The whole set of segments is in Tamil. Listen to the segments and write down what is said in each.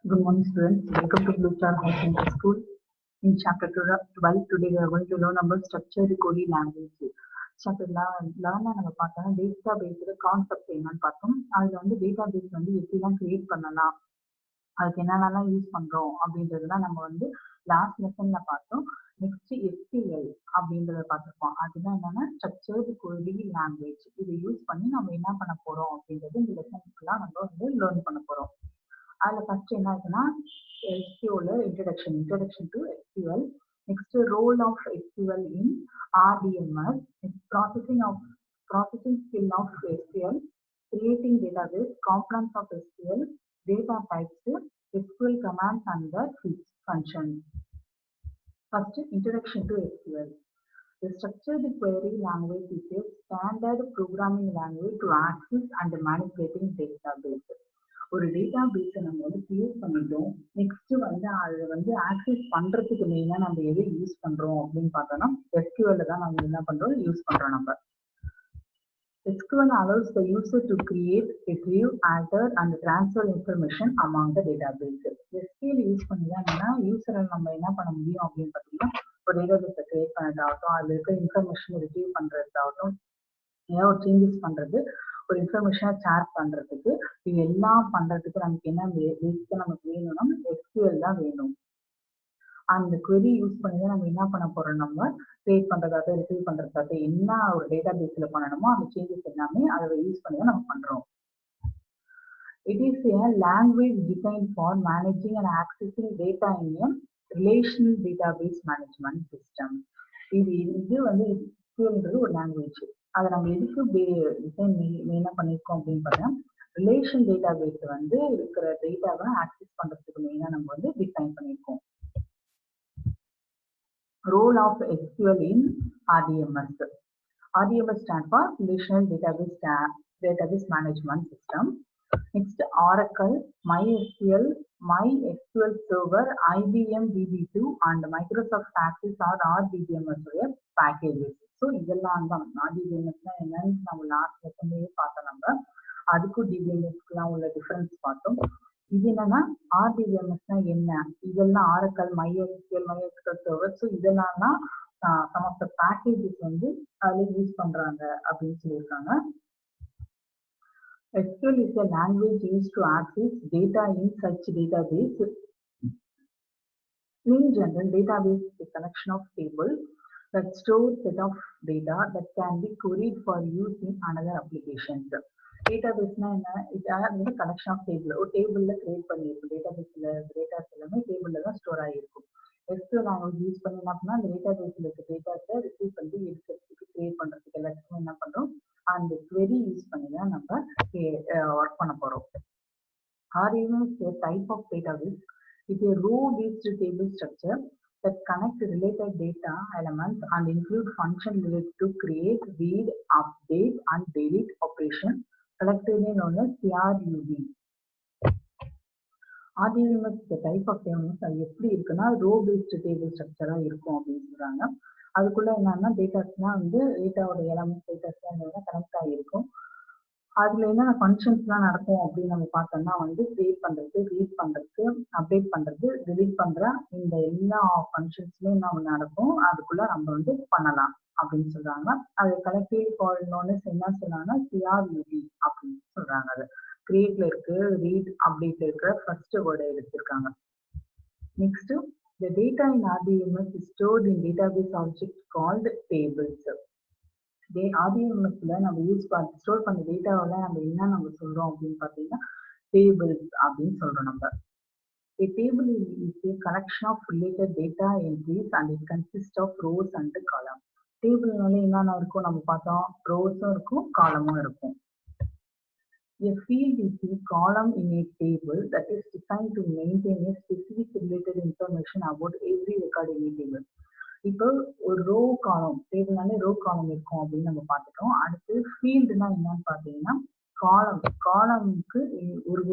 Good morning, students. Welcome to Blue Star High Center School. In chapter 12, today we are going to learn about structured query language. Chapter 11 நம்ம பார்த்தோம்னா டேட்டா பேஸ்டு கான்செப்ட் என்னன்னு பார்த்தோம். அதுல வந்து டேட்டா பேஸ் வந்து எப்படிலாம் கிரியேட் பண்ணலாம், அதுக்கு என்னென்னலாம் யூஸ் பண்றோம் அப்படின்றதுலாம் நம்ம வந்து லாஸ்ட் லெசன்ல பார்த்தோம். நெக்ஸ்ட் SQL அப்படின்றத பார்த்துருப்போம். அதுதான் என்னன்னா ஸ்ட்ரக்சர்டு query லாங்குவேஜ். இதை யூஸ் பண்ணி நம்ம என்ன பண்ண போறோம் அப்படின்றது இந்த லெசனுக்குலாம் நம்ம வந்து லேர்ன் பண்ண போறோம். அதில் ஃபர்ஸ்ட் என்ன இருக்குன்னா SQL introduction to SQL. Next, role of SQL in RDMS. Next, processing skill of SQL, creating database, components of SQL, data types, SQL commands and the functions. First, introduction to SQL. The structured query language is a standard programming language to access and manipulating database. ஒரு டேட்டா பேஸை நம்ம வந்து கிரியேட் பண்ணிட்டோம். நெக்ஸ்ட் வந்து அதை வந்து ஆக்சஸ் பண்றதுக்கு மெயினா நம்ம எது யூஸ் பண்றோம் அப்படின்னு பார்த்தோம்னா SQL தான் நம்ம என்ன பண்றோம் யூஸ் பண்றோம். நம்ம SQL allows the user to create, retrieve, alter and transfer information among the database. SQL use பண்ணி தான் என்னன்னா யூசரை நம்ம என்ன பண்ண முடியும் அப்படின்னு பார்த்தீங்கன்னா ஒரு டேட்டாபேஸை கிரியேட் பண்ணதாகட்டும், அதுல இருக்க இன்ஃபர்மேஷன் ரிட்ரீவ் பண்றதாகட்டும், ஏதாவது ஒரு சேஞ்சஸ் பண்றது, ஒரு இன்ஃபர்மேஷனை ஷேர் பண்றதுக்கு, இது எல்லாம் பண்றதுக்கு நமக்கு என்ன பேசிக்கா நமக்கு வேணும்னா SQL தான் வேணும். அந்த query யூஸ் பண்ணி தான் நம்ம என்ன பண்ண போறோம், நம்ம கிரியேட் பண்றதாக ரிசீவ் பண்றதாக என்ன ஒரு டேட்டா பேஸ்ல பண்ணணுமோ அந்த சேஞ்சஸ் எல்லாமே அதை யூஸ் பண்ணி தான் நம்ம பண்றோம். It is a language designed for managing and accessing data in a relational database management system. இது வந்து SQLன்றது ஒரு லாங்குவேஜ். அதை நம்ம எதுக்கு டிசைன் மெயினா பண்ணியிருக்கோம் அப்படின்னு பார்த்தா ரிலேஷன் டேட்டா பேஸ் வந்து இருக்கிற டேட்டாவை ஆக்சஸ் பண்றதுக்கு மெயினா நம்ம வந்து டிசைன் பண்ணியிருக்கோம். Role of SQL in RDMS. RDMS stand for Relational Database Management System. Next, Oracle, MySQL, MySQL Server, IBM DB2 and Microsoft Access are RDBMS packages. So இதெல்லாம் தான் RDBMS என்னன்னு நம்ம லாஸ்ட் லெசன்லயே பார்த்தோம். நம்ம அதுக்கும் DBMS உள்ள டிஃபரன்ஸ் பார்த்தோம். இது என்னன்னா RDBMS என்ன, இதெல்லாம் Oracle, MySQL Server, ஸோ இதெல்லாம் தான் some of the packages வந்து அதில் யூஸ் பண்றாங்க அப்படின்னு சொல்லியிருக்காங்க. SQL is a language used to access data in such database. In general, database is a collection of tables that store set of data that can be queried for use in another applications. Database na enna, it is a collection of tables. ஒரு டேபிள்ல கிரியேட் பண்ணிருக்கும், டேட்டாபேஸ்ல டேட்டாஸ் எல்லாமே டேபிள்ல தான் ஸ்டோர் ஆகிருக்கும். SQL லாங்குவேஜ் யூஸ் பண்ணி என்ன பண்ணா அந்த டேட்டாபேஸ்ல இருக்க டேட்டாஸை ரிசீவ் பண்ணி எடுக்கிறதுக்கு கிரியேட் பண்றதுக்கு எல்லாத்துக்கும் என்ன பண்றோம், அந்த query யூஸ் பண்ணி தான் நம்ம ஒர்க் பண்ண போறோம். RDBMS is a type of database. It is a row-based table structure that connect related data elements and include function related to create, read, update and delete operation, collectively known as CRUD. RDBMS is a type of database. அது எப்படி இருக்குன்னா row-based table structure இருக்கும் அப்படின்னு சொல்றாங்க. அதுக்குள்ள என்னன்னா டேட்டாஸ்னா வந்து டேட்டாவோட எலமெண்ட்ஸ் டேட்டாஸ் கனெக்ட் ஆகிருக்கும். அதுல என்னென்ன ஃபங்க்ஷன்ஸ்லாம் நடக்கும் அப்படின்னு நம்ம பார்த்தோம்னா வந்து கிரியேட் பண்றது, ரீட் பண்றது, அப்டேட் பண்றது, டெலிட் பண்ற இந்த எல்லா ஃபங்க்ஷன்ஸ்லயும் நம்ம நடக்கும். அதுக்குள்ள நம்ம வந்து பண்ணலாம் அப்படின்னு சொல்றாங்க. அது கலெக்டிவ் கால்னு என்ன சொல்றாங்கன்னா CRUD அப்படின்னு சொல்றாங்க. அது கிரியேட்ல இருக்கு, ரீட், அப்டேட்ல இருக்கிற ஃபர்ஸ்ட் வேர்டை எடுத்திருக்காங்க. Next, the data in RDBMS is stored in database object called tables. RDBMSல நம்ம ஸ்டோர் பண்ண டேட்டாவில நம்ம என்ன நம்ம சொல்றோம் அப்படின்னு பார்த்தீங்கன்னா டேபிள்ஸ் அப்படின்னு சொல்றோம். நம்ம a table is a collection of related data entries and it consists of rows and columns. டேபிள்னால என்னென்ன இருக்கும் நம்ம பார்த்தோம், ரோஸும் இருக்கும், காலமும் இருக்கும். A field is a column in a table that is designed to maintain a specific related information about every record in a table. இப்போ ஒரு ரோ காலம், டேபிள்னாலே ரோ காலம் இருக்கும் அப்படின்னு நம்ம பார்த்துட்டோம். அடுத்து ஃபீல்டுனா என்னன்னு பார்த்தீங்கன்னா காலமுக்கு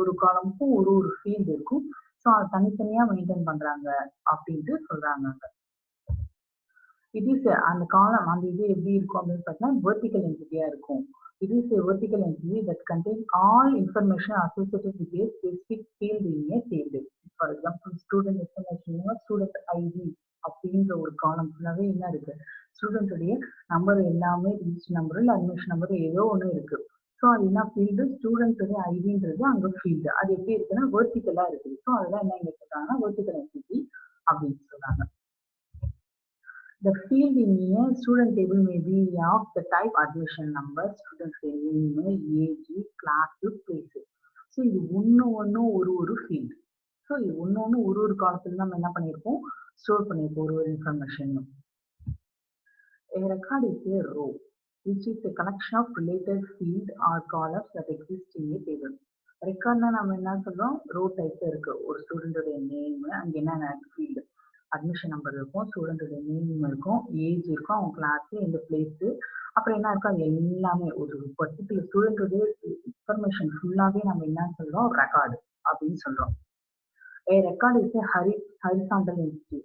ஒரு காலமுக்கும் ஒரு ஃபீல்டு இருக்கும். ஸோ அது தனித்தனியா மெயின்டைன் பண்றாங்க அப்படின்ட்டு சொல்றாங்க. இது அந்த காலம் அந்த இது எப்படி இருக்கும் அப்படின்னு பார்த்தீங்கன்னா வெர்டிக்கல் என்டிட்டியா இருக்கும். It is a vertical entity that contains all information associated with a specific field in a table. Student information student ID அப்படின்ற ஒரு காலம் ஃபுல்லாவே என்ன இருக்கு, ஸ்டூடெண்ட்டுடைய நம்பர் எல்லாமே ரிஜிஸ்டர் நம்பர் இல்லை அட்மிஷன் நம்பர் ஏதோ ஒன்று இருக்கு. ஸோ அது என்ன ஃபீல்டு, ஸ்டூடெண்ட்டுடைய ஐடின்றது அங்கே ஃபீல்டு. அது எப்படி இருக்குன்னா வெர்டிக்கலா இருக்குது. ஸோ அதெல்லாம் என்ன இங்க சொல்றாங்கன்னா வெர்டிக்கல் என்டிட்டி அப்படின்னு சொல்றாங்க. The field in a student table may be of the type admission number, student name, age, class, place. So இது ஒன்று ஒரு ஃபீல்டு. ஸோ இது ஒன்று ஒரு காலத்துல நம்ம என்ன பண்ணியிருப்போம், ஸ்டோர் பண்ணியிருப்போம் ஒரு information. A record is a row which is a collection of related field or columns that exist in a table. ரெக்கார்ட்னா நம்ம என்ன சொல்றோம், ரோ டைப்ல இருக்கு. ஒரு ஸ்டூடெண்டோட நேம், அங்க என்ன ஃபீல்டு, அட்மிஷன் நம்பர் இருக்கும், ஸ்டூடெண்டோட நேம் இருக்கும், ஏஜ் இருக்கும், அவங்க கிளாஸ், இந்த பிளேஸ், அப்புறம் என்ன இருக்கும், அது எல்லாமே ஒரு பர்டிகுலர் ஸ்டூடெண்டோட இன்ஃபர்மேஷன் ஃபுல்லாவே நம்ம என்ன சொல்றோம், ரெக்கார்டு அப்படின்னு சொல்றோம். A record is a horizontal entity.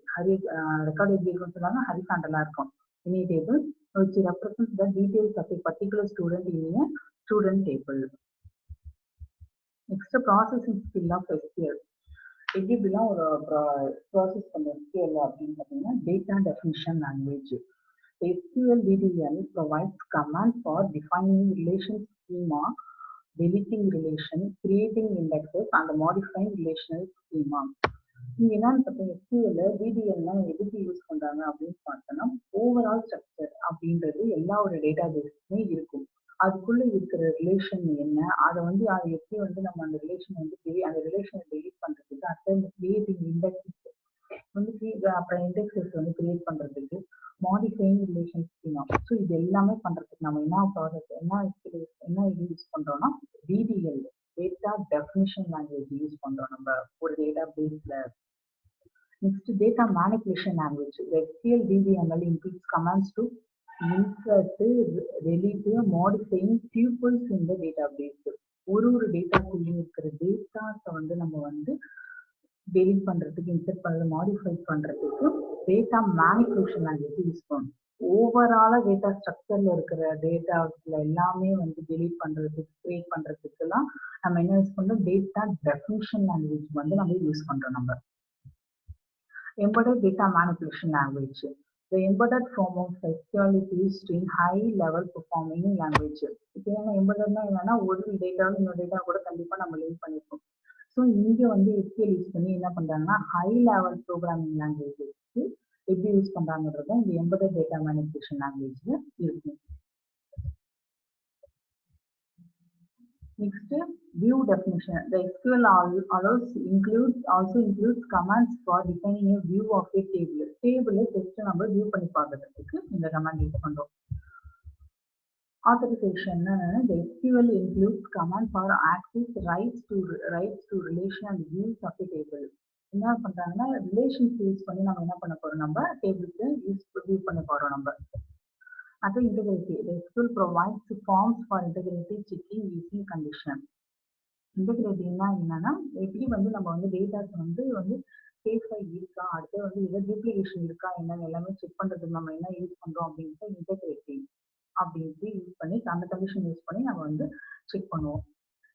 Record எப்படி இருக்குன்னு சொன்னாங்க, ஹரிசாண்டலா இருக்கும். In a table which represents the details of a particular student in a student table. Next, processing skill of SQL. எப்படிலாம் ஒரு ப்ராசஸ் பண்ண SQL அப்படின்னு பார்த்தீங்கன்னா data definition language. SQL DDL provides commands for defining relation schema, deleting relation, creating indexes and modifying relational schema. இங்க என்னன்னு பார்த்தீங்கன்னா SQL DDL எதுக்கு யூஸ் பண்றாங்க அப்படின்னு பார்த்தோம்னா ஓவரால் ஸ்ட்ரக்சர் அப்படின்றது எல்லா ஒரு டேட்டா பேஸுமே இருக்கும். அதுக்குள்ள இருக்கிற ரிலேஷன் என்ன, அதை அதை எப்படி நம்ம அந்த ரிலேஷன் அந்த ரிலேஷனை டெலீட் பண்றதுக்கு, அப்புறம் கிரியேட்டிங் இண்டெக்ஸஸ் அப்புறம் இண்டெக்ஸஸ் கிரியேட் பண்றதுக்கு, மாடிஃபைங் ரிலேஷன் ஸ்கீமா. ஸோ இது எல்லாமே பண்றதுக்கு நம்ம என்ன ப்ராசஸ் என்ன இது யூஸ் பண்றோம்னா DDL data definition language use பண்றோம் நம்ம ஒரு டேட்டா பேஸ்ல. Next, data manipulation language. The SQL DBML includes commands to insert, delete, modifying tuples in the database. ஒரு டேட்டாக்குள்ளேயும் இருக்கிற டேட்டாஸை நம்ம டெலிட் பண்றதுக்கு, இன்சர்ட் பண்றது, மாடிஃபை பண்றதுக்கு டேட்டா மேனிபுலேஷன் லாங்குவேஜ் யூஸ் பண்ணும். ஓவராலா டேட்டா ஸ்ட்ரக்சர்ல இருக்கிற டேட்டாஸ்ல எல்லாமே டெலிட் பண்றதுக்கு, கிரியேட் பண்றதுக்குலாம் நம்ம என்ன யூஸ் பண்றோம், டேட்டா டெஃபினிஷன் லாங்குவேஜ் நம்ம யூஸ் பண்றோம். நம்ம embedded data manipulation language. The embedded form of SQL is used in high-level performing language. இப்போ embeddedனா என்னன்னா ஒரு டேட்டாவும் இன்னொரு டேட்டா கூட கண்டிப்பா நம்ம லிங்க் பண்ணிருக்கோம். ஸோ இங்க SQL யூஸ் பண்ணி என்ன பண்றாங்கன்னா ஹை லெவல் ப்ரோக்ராமிங் லாங்குவேஜஸ்க்கு எப்படி யூஸ் பண்றாங்கன்றத இந்த embedded data manipulation languageல இருக்கும். Next, view definition. The SQL also includes commands for defining a view of a table. Table text நம்ம view பண்ணி பார்க்கிறதுக்கு இந்த command யூஸ் பண்றோம். Authorization. The SQL includes command for access rights to relation and views of a table. என்ன பண்றாங்கன்னா ரிலேஷன்ஸ் யூஸ் பண்ணி நம்ம என்ன பண்ண போறோம், நம்ம டேபிளுக்கு view பண்ண போறோம் நம்ம. At integrity, the SQL provides forms for integrity checking using condition. Integrity-னா என்னன்னா எப்படி நம்ம டேட்டாஸ் சேஃபா இருக்கா, அடுத்து எதாவது டூப்ளிகேஷன் இருக்கா என்னன்னு எல்லாமே செக் பண்றதுக்கு நம்ம என்ன யூஸ் பண்றோம் அப்படின்ட்டு இன்டெகிரிட்டி அப்படின்ட்டு யூஸ் பண்ணி அந்த கண்டிஷன் யூஸ் பண்ணி நம்ம செக் பண்ணுவோம்.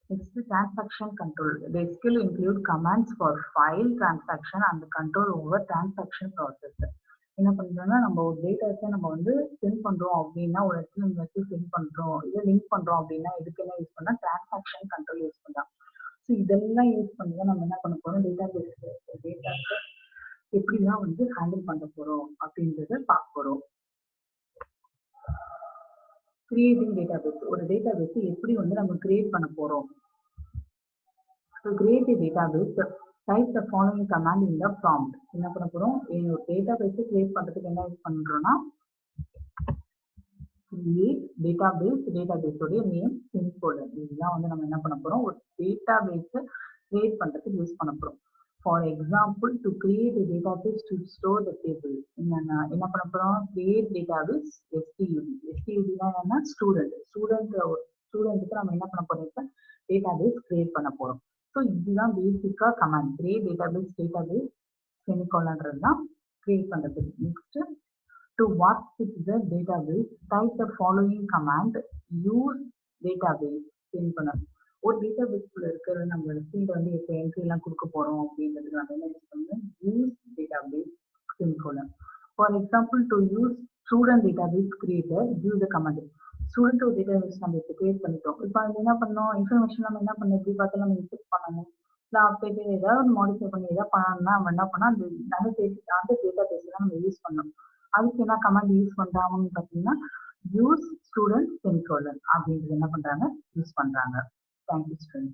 Next, transaction control. The SQL include commands for file transaction and control over transaction process. என்ன பண்றோம்னா நம்ம ஒரு டேட்டாஸை நம்ம சென்ட் பண்றோம் அப்படின்னா ஒரு இடத்துல மெசேஜ் சென்ட் பண்றோம், இதை லிங்க் பண்றோம் அப்படின்னா இதுக்கு என்ன யூஸ் பண்ணா டிரான்சாக்ஷன் கண்ட்ரோல் யூஸ் பண்ணலாம். ஸோ இதெல்லாம் யூஸ் பண்ணி தான் நம்ம என்ன பண்ண போறோம், டேட்டாஸை எப்படிலாம் ஹேண்டில் பண்ண போறோம் அப்படின்றத பார்க்க போறோம். Creating database. ஒரு டேட்டாபேஸ் எப்படி நம்ம கிரியேட் பண்ண போறோம். To create a database, type the following command in the prompt. என்ன பண்ண போறோம், ஒரு database கிரியேட் பண்றதுக்கு என்ன யூஸ் பண்றோம்னா create database உடைய நேம் செமிகோலன். இதுதான் நம்ம என்ன பண்ண போறோம், ஒரு database கிரியேட் பண்றதுக்கு யூஸ் பண்ண போறோம். For example, to create a database to store the table. என்ன பண்ண போறோம், create database STUD. STUD-னா என்னன்னா ஸ்டூடெண்ட்டுக்கு நம்ம என்ன பண்ண போறோம், இப்ப database கிரியேட் பண்ண போறோம். ஸோ இதுதான் பேசிக்கா கமாண்ட், கிரியேட் டேட்டாபேஸ் செமிகோலன்றது தான் கிரியேட் பண்றது. Next, to work with the database type the following command, use database semicolon. ஒரு டேட்டா பேஸ்க்குள்ள இருக்கிற நம்மளோட ஃபீல்ட வந்து எப்போ என்ட்ரி எல்லாம் கொடுக்க போறோம் அப்படின்றதுக்கு நம்ம என்ன யூஸ் பண்ணணும், use database semicolon. For example, to use student database creator use the command. Student ஒரு டேட்டா பேஸ் நம்ம இப்போ கிரியேட் பண்ணிட்டோம். இப்போ அதில் என்ன பண்ணோம், இன்ஃபர்மேஷன் நம்ம என்ன பண்ணணும், எப்படி பார்த்து நம்ம இன்செர்ட் பண்ணணும், இல்லை அப்டேட் ஏதாவது மாடிஃபை பண்ணி ஏதாவது பண்ணணும்னா நம்ம என்ன பண்ணோம், அந்த டேட்டா பேஸ் தான் நம்ம யூஸ் பண்ணணும். அதுக்கு என்ன கமாண்ட் யூஸ் பண்றாங்கன்னு பார்த்தீங்கன்னா, யூஸ் ஸ்டூடெண்ட் செமிகோலன் அப்படின்றது என்ன பண்றாங்க, யூஸ் பண்றாங்க. Thank you student.